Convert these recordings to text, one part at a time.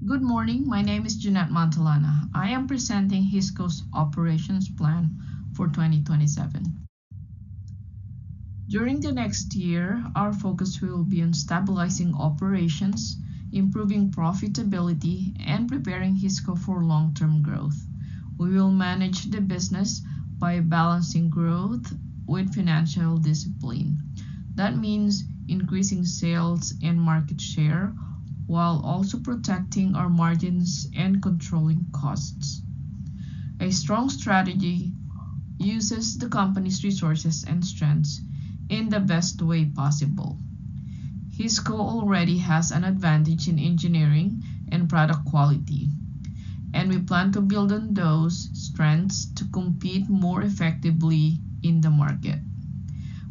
Good morning, my name is Jeanette Montalana. I am presenting HISCO's operations plan for 2027. During the next year, our focus will be on stabilizing operations, improving profitability, and preparing HISCO for long-term growth. We will manage the business by balancing growth with financial discipline. That means increasing sales and market share while also protecting our margins and controlling costs. A strong strategy uses the company's resources and strengths in the best way possible. HISCO already has an advantage in engineering and product quality, and we plan to build on those strengths to compete more effectively in the market.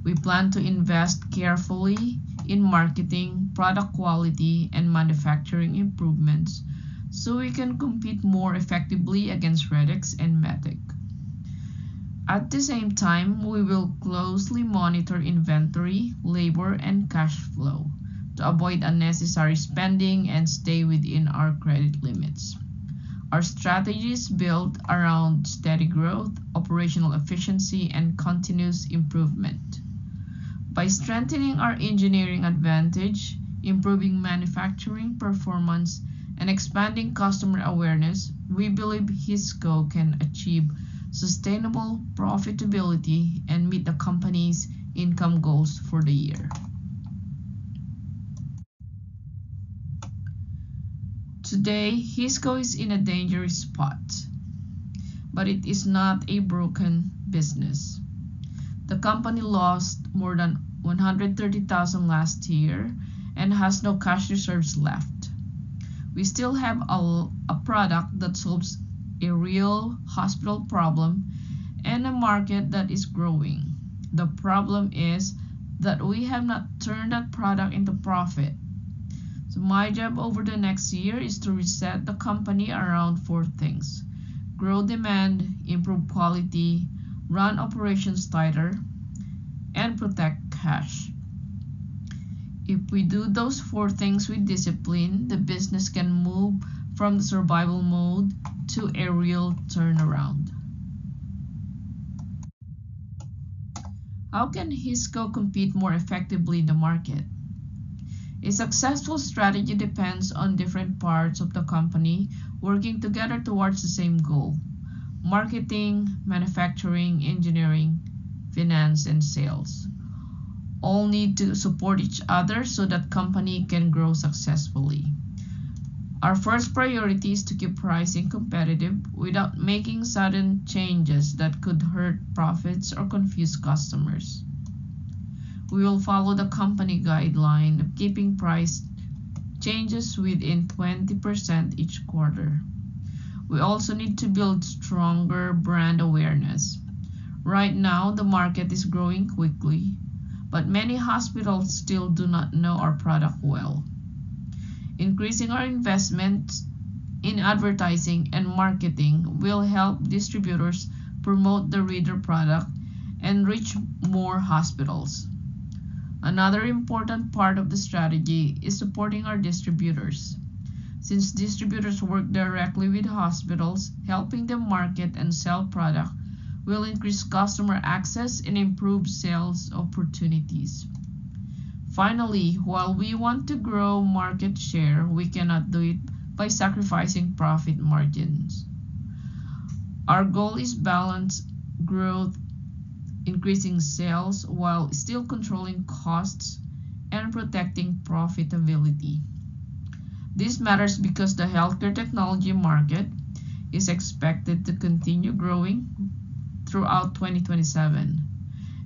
We plan to invest carefully in marketing, product quality, and manufacturing improvements so we can compete more effectively against Redx and Matic. At the same time, we will closely monitor inventory, labor, and cash flow to avoid unnecessary spending and stay within our credit limits. Our strategy is built around steady growth, operational efficiency, and continuous improvement. By strengthening our engineering advantage, improving manufacturing performance, and expanding customer awareness, we believe HISCO can achieve sustainable profitability and meet the company's income goals for the year. Today, HISCO is in a dangerous spot, but it is not a broken business. The company lost more than $130,000 last year and has no cash reserves left. We still have a product that solves a real hospital problem and a market that is growing. The problem is that we have not turned that product into profit. So my job over the next year is to reset the company around 4 things: grow demand, improve quality, run operations tighter, and protect cash. If we do those 4 things with discipline, the business can move from the survival mode to a real turnaround. How can HISCO compete more effectively in the market? A successful strategy depends on different parts of the company working together towards the same goal: marketing, manufacturing, engineering, finance, and sales. All need to support each other so that company can grow successfully. Our first priority is to keep pricing competitive without making sudden changes that could hurt profits or confuse customers. We will follow the company guideline of keeping price changes within 20% each quarter. We also need to build stronger brand awareness. Right now, the market is growing quickly, but many hospitals still do not know our product well. Increasing our investment in advertising and marketing will help distributors promote the reader product and reach more hospitals. Another important part of the strategy is supporting our distributors. Since distributors work directly with hospitals, helping them market and sell product will increase customer access and improve sales opportunities. Finally, while we want to grow market share, we cannot do it by sacrificing profit margins. Our goal is balanced growth, increasing sales while still controlling costs and protecting profitability. This matters because the healthcare technology market is expected to continue growing throughout 2027,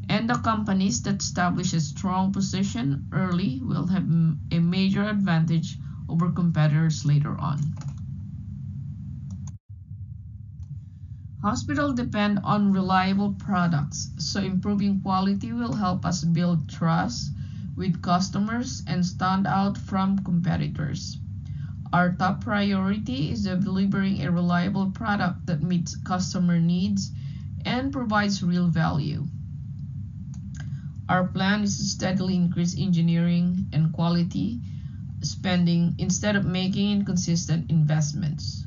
and the companies that establish a strong position early will have a major advantage over competitors later on. Hospitals depend on reliable products, so improving quality will help us build trust with customers and stand out from competitors. Our top priority is delivering a reliable product that meets customer needs and provides real value. Our plan is to steadily increase engineering and quality spending instead of making inconsistent investments.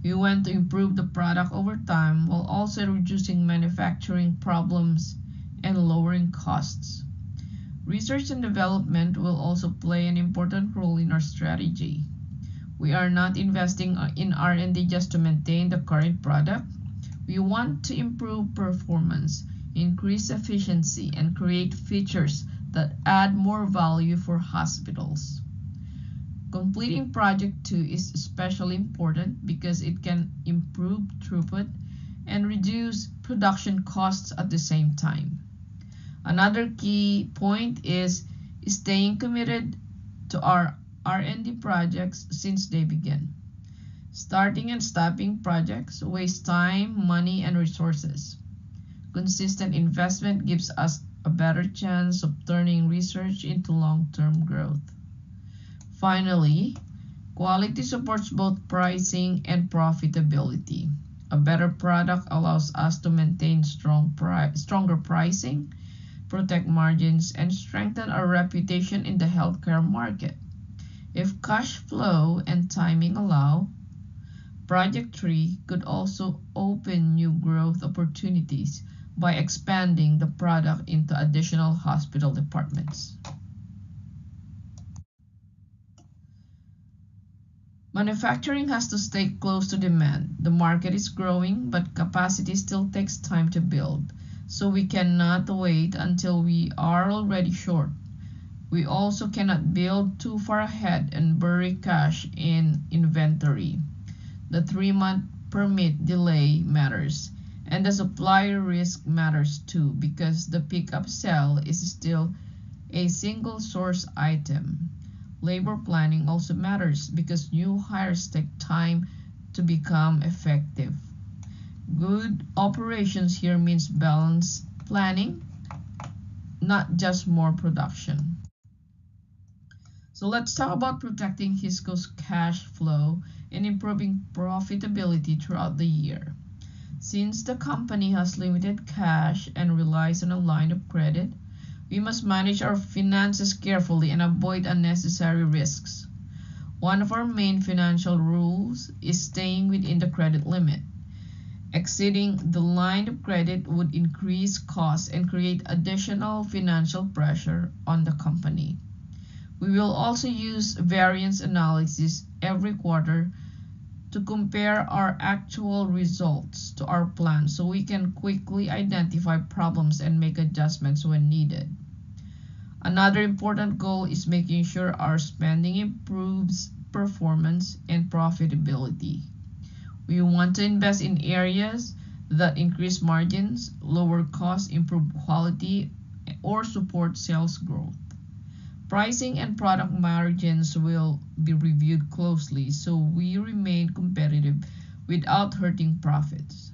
We want to improve the product over time while also reducing manufacturing problems and lowering costs. Research and development will also play an important role in our strategy. We are not investing in R&D just to maintain the current product. We want to improve performance, increase efficiency, and create features that add more value for hospitals. Completing Project 2 is especially important because it can improve throughput and reduce production costs at the same time. Another key point is staying committed to our R&D projects since they begin. Starting and stopping projects waste time, money, and resources. Consistent investment gives us a better chance of turning research into long-term growth. Finally, quality supports both pricing and profitability. A better product allows us to maintain stronger pricing, protect margins, and strengthen our reputation in the healthcare market. If cash flow and timing allow, Project 3 could also open new growth opportunities by expanding the product into additional hospital departments. Manufacturing has to stay close to demand. The market is growing, but capacity still takes time to build, so we cannot wait until we are already short. We also cannot build too far ahead and bury cash in inventory. The 3-month permit delay matters, and the supplier risk matters too because the pickup cell is still a single source item. Labor planning also matters because new hires take time to become effective. Good operations here means balanced planning, not just more production. So let's talk about protecting HISCO's cash flow and improving profitability throughout the year. Since the company has limited cash and relies on a line of credit, we must manage our finances carefully and avoid unnecessary risks. One of our main financial rules is staying within the credit limit. Exceeding the line of credit would increase costs and create additional financial pressure on the company. We will also use variance analysis every quarter to compare our actual results to our plan so we can quickly identify problems and make adjustments when needed. Another important goal is making sure our spending improves performance and profitability. We want to invest in areas that increase margins, lower costs, improve quality, or support sales growth. Pricing and product margins will be reviewed closely so we remain competitive without hurting profits.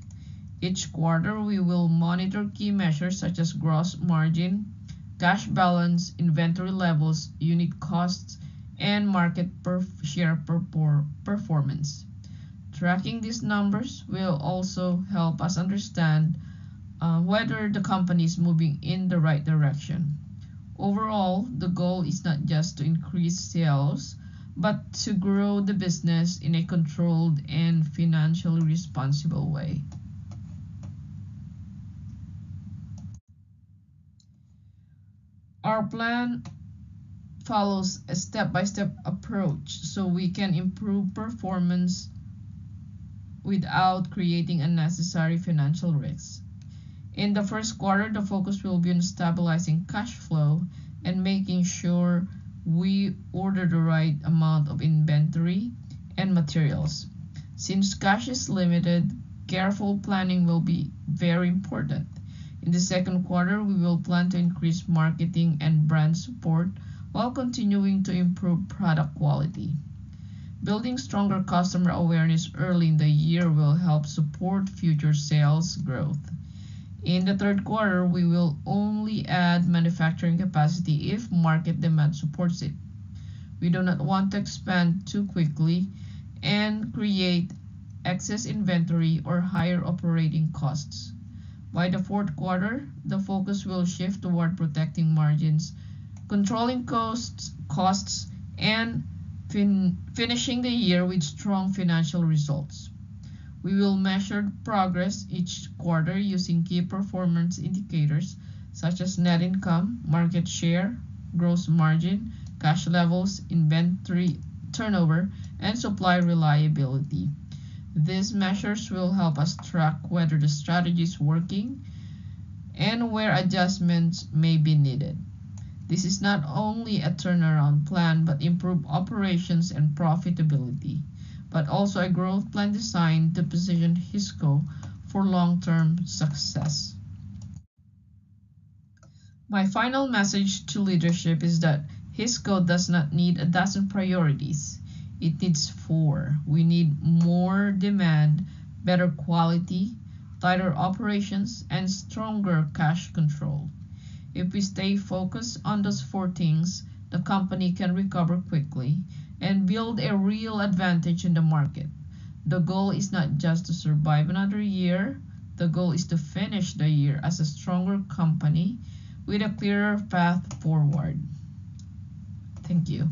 Each quarter, we will monitor key measures such as gross margin, cash balance, inventory levels, unit costs, and market share performance. Tracking these numbers will also help us understand whether the company is moving in the right direction. Overall, the goal is not just to increase sales, but to grow the business in a controlled and financially responsible way. Our plan follows a step-by-step approach so we can improve performance without creating unnecessary financial risks. In the first quarter, the focus will be on stabilizing cash flow and making sure we order the right amount of inventory and materials. Since cash is limited, careful planning will be very important. In the second quarter, we will plan to increase marketing and brand support while continuing to improve product quality. Building stronger customer awareness early in the year will help support future sales growth. In the third quarter, we will only add manufacturing capacity if market demand supports it. We do not want to expand too quickly and create excess inventory or higher operating costs. By the fourth quarter, the focus will shift toward protecting margins, controlling costs, and finishing the year with strong financial results. We will measure progress each quarter using key performance indicators such as net income, market share, gross margin, cash levels, inventory turnover, and supply reliability. These measures will help us track whether the strategy is working and where adjustments may be needed. This is not only a turnaround plan but improved operations and profitability, but also a growth plan designed to position HISCO for long-term success. My final message to leadership is that HISCO does not need a dozen priorities. It needs four. We need more demand, better quality, tighter operations, and stronger cash control. If we stay focused on those four things, the company can recover quickly and build a real advantage in the market. The goal is not just to survive another year, the goal is to finish the year as a stronger company with a clearer path forward. Thank you.